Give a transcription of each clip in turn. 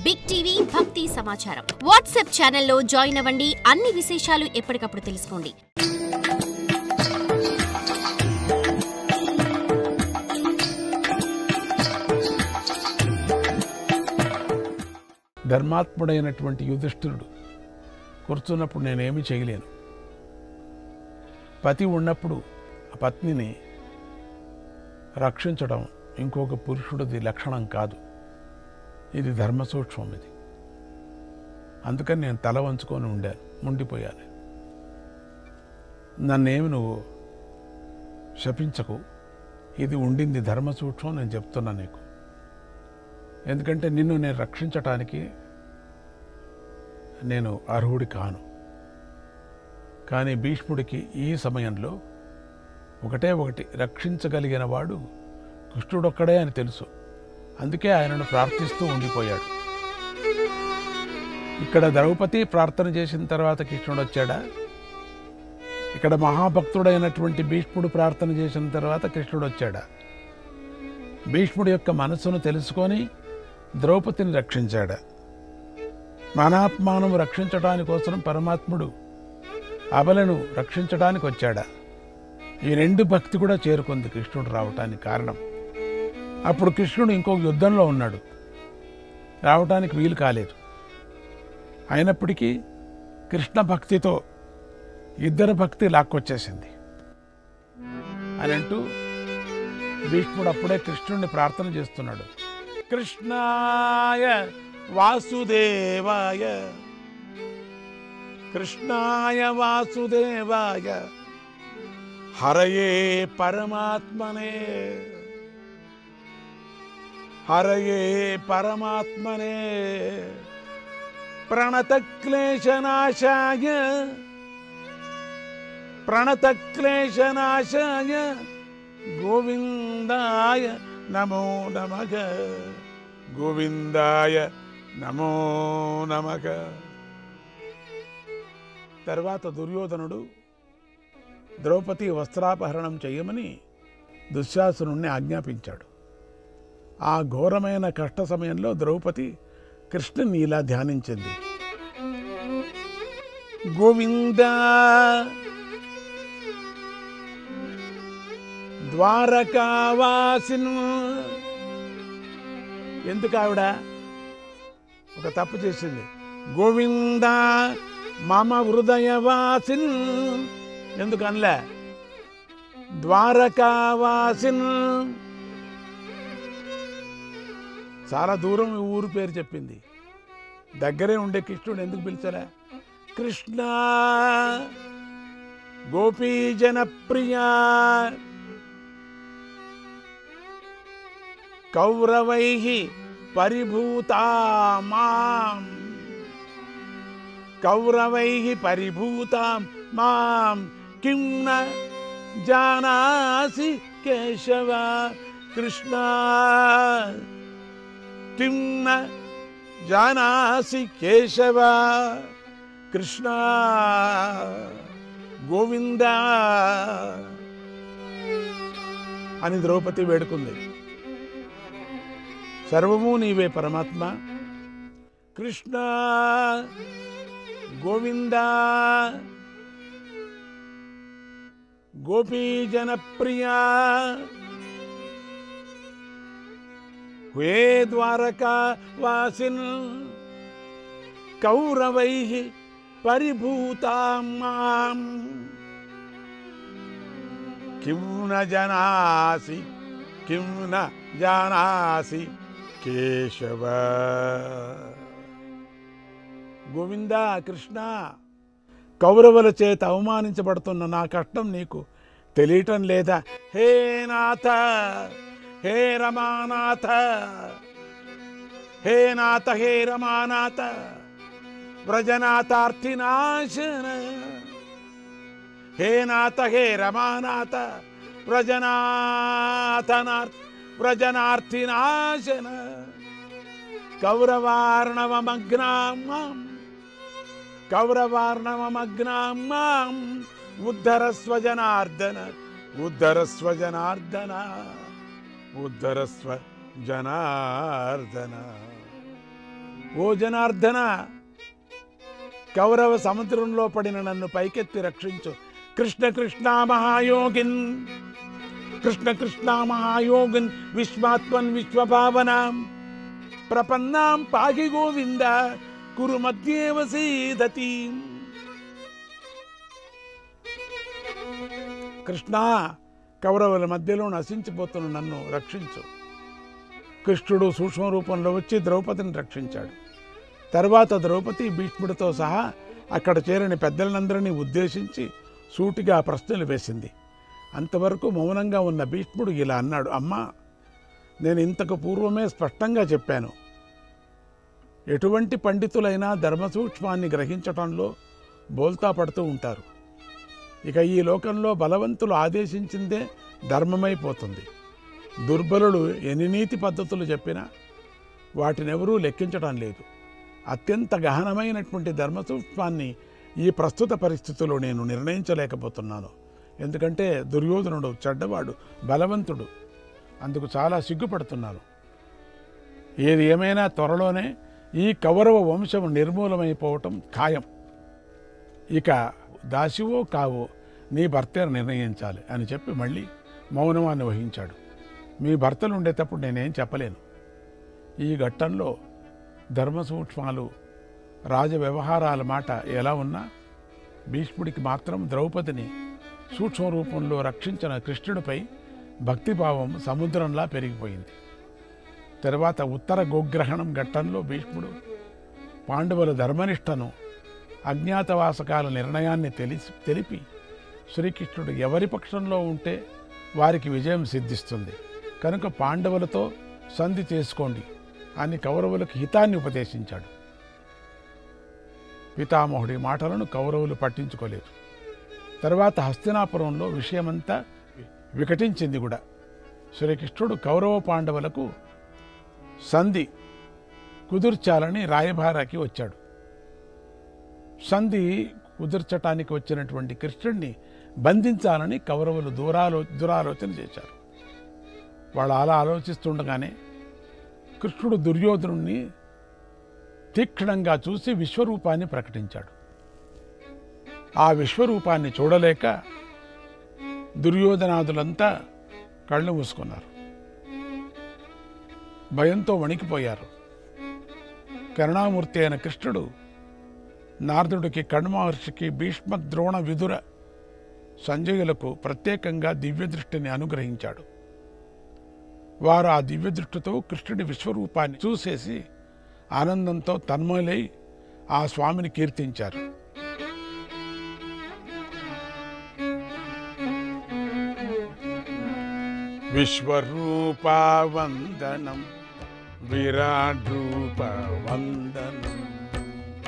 Big TV భక్తి సమాచారం WhatsApp ఛానల్లో జాయిన్ అవ్వండి. అన్ని విశేషాలు ఎప్పటికప్పుడు తెలుసుకోండి. ధర్మాత్ముడైనటువంటి యుధిష్ఠిరుడు కూర్చున్నప్పుడు నేనేమీ చేయలేను. పతి ఉన్నప్పుడు ఆ పత్నిని రక్షించడం ఇంకొక పురుషుడిది లక్షణం కాదు. ఇది ధర్మ సూక్ష్మం. ఇది అందుకని నేను తల వంచుకొని ఉండాను, ముండిపోయాను. నన్నేమి నువ్వు శపించకు, ఇది ఉండింది ధర్మ సూక్ష్మం, నేను చెప్తున్నా నీకు. ఎందుకంటే నిన్ను నేను రక్షించటానికి నేను అర్హుడి కాను. కానీ భీష్ముడికి ఈ సమయంలో ఒకటే ఒకటి రక్షించగలిగిన వాడు కృష్ణుడొక్కడే అని తెలుసు. అందుకే ఆయనను ప్రార్థిస్తూ ఉండిపోయాడు. ఇక్కడ ద్రౌపది ప్రార్థన చేసిన తర్వాత కృష్ణుడు వచ్చాడా? ఇక్కడ మహాభక్తుడైనటువంటి భీష్ముడు ప్రార్థన చేసిన తర్వాత కృష్ణుడు వచ్చాడా? భీష్ముడి యొక్క మనస్సును తెలుసుకొని ద్రౌపదిని రక్షించాడా? మానాత్మానం రక్షించడానికి కోసం పరమాత్ముడు అబలను రక్షించడానికి వచ్చాడా? ఈ రెండు భక్తి కూడా చేరుకుంది కృష్ణుడు రావటానికి కారణం. అప్పుడు కృష్ణుడు ఇంకొక యుద్ధంలో ఉన్నాడు, రావటానికి వీలు కాలేదు. అయినప్పటికీ కృష్ణ భక్తితో ఇద్దరు భక్తి లాక్కొచ్చేసింది అని అంటూ భీష్ముడు అప్పుడే కృష్ణుడిని ప్రార్థన చేస్తున్నాడు. కృష్ణాయ వాసుదేవాయ, కృష్ణాయ వాసుదేవాయ, హరయే పరమాత్మనే, హరయే పరమాత్మనే, ప్రణతక్లేశనాశాయ, ప్రణతక్లేశనాశాయ, గోవిందాయ నమో నమః, గోవిందాయ నమో నమః. తర్వాత దుర్యోధనుడు ద్రౌపది వస్త్రాపహరణం చేయమని దుశ్శాసనుణ్ణి ఆజ్ఞాపించాడు. ఆ ఘోరమైన కష్ట సమయంలో ద్రౌపది కృష్ణుని ఇలా ధ్యానించింది. గోవింద ద్వారకావాసిన్. ఎందుకు ఆవిడ ఒక తప్పు చేసింది? గోవింద మమ హృదయవాసిన్ ఎందుకు అనలే? ద్వారకావాసిన్. చాలా దూరం ఊరు పేరు చెప్పింది, దగ్గరే ఉండే కృష్ణుడు ఎందుకు పిలిచలే? కృష్ణ గోపీజన ప్రియా, కౌరవైః పరిభూతా మాం, కౌరవైః పరిభూతాం మాం కిం న జానాసి కేశవ. కృష్ణ కిం న జానాసి కేశవ, కృష్ణ గోవింద అని ద్రౌపది వేడుకుంది. సర్వము నీవే పరమాత్మ. కృష్ణ గోవింద గోపీజన ప్రియా, హే ద్వారకా వాసిన్, కౌరవైః పరిభూతాం మాం కిం న జానాసి, కిం న జానాసి కేశవ. గోవింద కృష్ణ, కౌరవుల చేత అవమానించబడుతున్న నా కష్టం నీకు తెలియటం లేదా? హే నాథ, హే రమానాథ, హే నాథ, హే రమానాథ, వ్రజనాథార్థినాశన, హే నాథ, హే రమానాథ, వ్రజనార్థినాశన, కౌరవార్ణవమగ్నాం మాం, కౌరవార్ణవమగ్నాం మాం ఉద్ధరస్వ జనార్దన, ఉద్ధరస్వ జనార్దన, ఉద్ధరస్వ జనార్దన. ఓ జనార్దన, కౌరవ సముద్రంలో పడిన నన్ను పైకెత్తి రక్షించు. కృష్ణ కృష్ణ మహాయోగిన్, కృష్ణ కృష్ణ మహాయోగిన్, విశ్వాత్మన్ విశ్వభావనాం, ప్రపన్నాం పాహి గోవింద, కురు మధ్యేవ సీదతి. కృష్ణ, కౌరవుల మధ్యలో నశించిపోతున్న నన్ను రక్షించు. కృష్ణుడు సూక్ష్మ రూపంలో వచ్చి ద్రౌపదిని రక్షించాడు. తర్వాత ద్రౌపది భీష్ముడితో సహా అక్కడ చేరిన పెద్దలందరినీ ఉద్దేశించి సూటిగా ప్రశ్నలు వేసింది. అంతవరకు మౌనంగా ఉన్న భీష్ముడు ఇలా అన్నాడు, అమ్మా, నేను ఇంతకు పూర్వమే స్పష్టంగా చెప్పాను, ఎటువంటి పండితులైనా ధర్మసూక్ష్మాన్ని గ్రహించటంలో బోల్తా పడుతూ ఉంటారు. ఇక ఈ లోకంలో బలవంతులు ఆదేశించిందే ధర్మమైపోతుంది. దుర్బలులు ఎన్ని నీతి పద్ధతులు చెప్పినా వాటినెవరూ లెక్కించడం లేదు. అత్యంత గహనమైనటువంటి ధర్మసూక్ష్మాన్ని ఈ ప్రస్తుత పరిస్థితుల్లో నేను నిర్ణయించలేకపోతున్నాను. ఎందుకంటే దుర్యోధనుడు చెడ్డవాడు, బలవంతుడు. అందుకు చాలా సిగ్గుపడుతున్నాను. ఏది ఏమైనా త్వరలోనే ఈ కౌరవ వంశం నిర్మూలమైపోవటం ఖాయం. ఇక దాసివో కావో నీ భర్తే నిర్ణయించాలి అని చెప్పి మళ్ళీ మౌనమాన్ని వహించాడు. మీ భర్తలు ఉండేటప్పుడు నేనేం చెప్పలేను. ఈ ఘట్టంలో ధర్మసూక్ష్మాలు, రాజ వ్యవహారాల మాట ఎలా ఉన్నా భీష్ముడికి మాత్రం ద్రౌపదిని సూక్ష్మ రూపంలో రక్షించిన కృష్ణుడిపై భక్తిభావం సముద్రంలా పెరిగిపోయింది. తర్వాత ఉత్తర గోగ్రహణం ఘట్టంలో భీష్ముడు పాండవుల ధర్మనిష్టను, అజ్ఞాతవాసకాల నిర్ణయాన్ని తెలిపి శ్రీకృష్ణుడు ఎవరి పక్షంలో ఉంటే వారికి విజయం సిద్ధిస్తుంది కనుక పాండవులతో సంధి చేసుకోండి అని కౌరవులకు హితాన్ని ఉపదేశించాడు. పితామహుడి మాటలను కౌరవులు పట్టించుకోలేదు. తర్వాత హస్తినాపురంలో విషయమంతా వికటించింది కూడా. శ్రీకృష్ణుడు కౌరవ పాండవులకు సంధి కుదుర్చాలని రాయభారాకి వచ్చాడు. సంధి కుదుర్చటానికి వచ్చినటువంటి కృష్ణుడిని బంధించాలని కౌరవులు దురాలోచన చేశారు. వాళ్ళు అలా ఆలోచిస్తుండగానే కృష్ణుడు దుర్యోధనుణ్ణి తీక్షణంగా చూసి విశ్వరూపాన్ని ప్రకటించాడు. ఆ విశ్వరూపాన్ని చూడలేక దుర్యోధనాదులంతా కళ్ళు మూసుకున్నారు, భయంతో వణికిపోయారు. కరుణామూర్తి అయిన కృష్ణుడు నారదుడికి, కణ్మహర్షికి, భీష్మ, ద్రోణ, విదుర, సంజయులకు ప్రత్యేకంగా దివ్యదృష్టిని అనుగ్రహించాడు. వారు ఆ దివ్యదృష్టితో కృష్ణుడి విశ్వరూపాన్ని చూసేసి ఆనందంతో తన్మయులై ఆ స్వామిని కీర్తించారు. విశ్వరూప వందనం, విరాట్ రూప వందనం,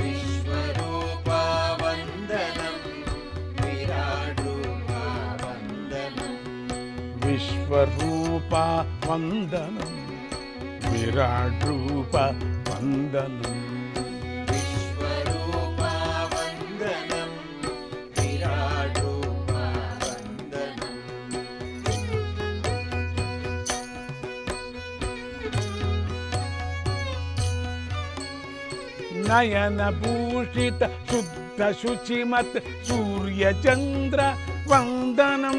విశ్వరూప వందనం, విరాట్ రూప వందనం, విశ్వరూప వందనం, విరాట్ రూప వందనం, విశ్వరూప వందనం, విరాట్ రూప వందనం. నయన భూషిత శుద్ధ శుచిమత్ సూర్య చంద్ర వందనం,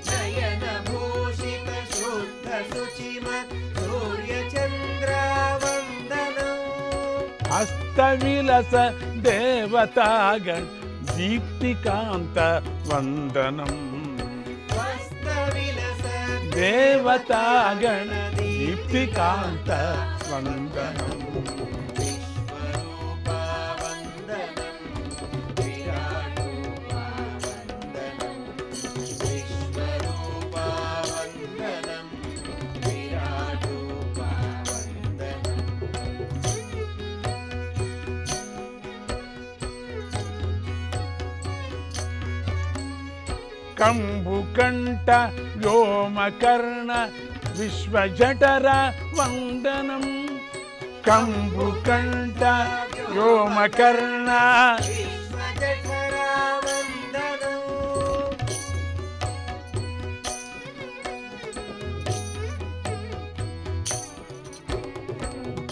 నయన భూషిత శుద్ధ శుచిమత్ సూర్య చంద్ర వందనం, హస్తవిలస దేవతాగణ దీప్తికాంత వందనం, వస్తవిలస దేవతాగణ దీప్తికాంత వందనం, విశ్వరూప వందనం, విరాట్ రూప వందనం, విశ్వరూప వందనం, విరాట్ రూప వందనం. కంబుకంఠ వ్యోమకర్ణ విశ్వజఠర వందనం, కంబుకంఠ వ్యోమకర్ణ విశ్వజఠర వందనం,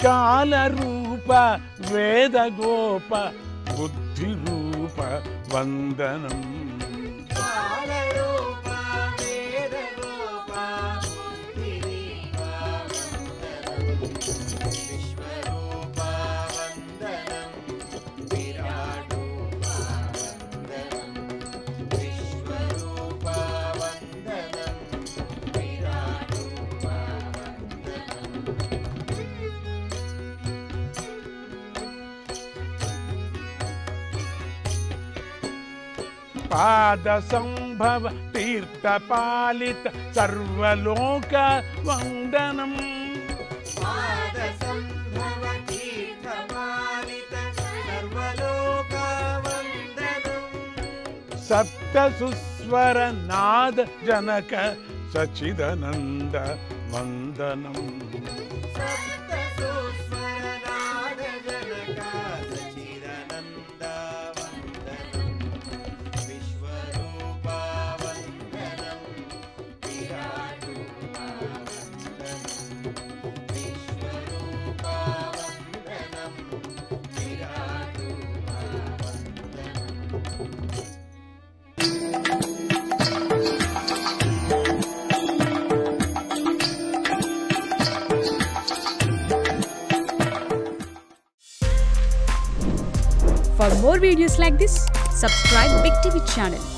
కాలరూప రూప వేద గోప బుద్ధి రూప వందనం బాలరూప వేదరూప బుద్ధిరూప వందనం విశ్వరూప వందనం విరాటరూప వందనం విశ్వరూప వందనం విరాటరూప పాద సంభవ తీర్థ పాలిత సర్వలోక వందనం పాద సంభవ తీర్థపాలిత సర్వలోక వందనం సప్త సుస్వర నాద జనక సచిదనంద వందనం సప్త సుస్వరనాద జనక సచిదానంద వందనం విశ్వరూప వందనం విరాటరూప వందనం విశ్వరూప వందనం విరాటరూప వందనం For more videos like this, subscribe Big TV channel.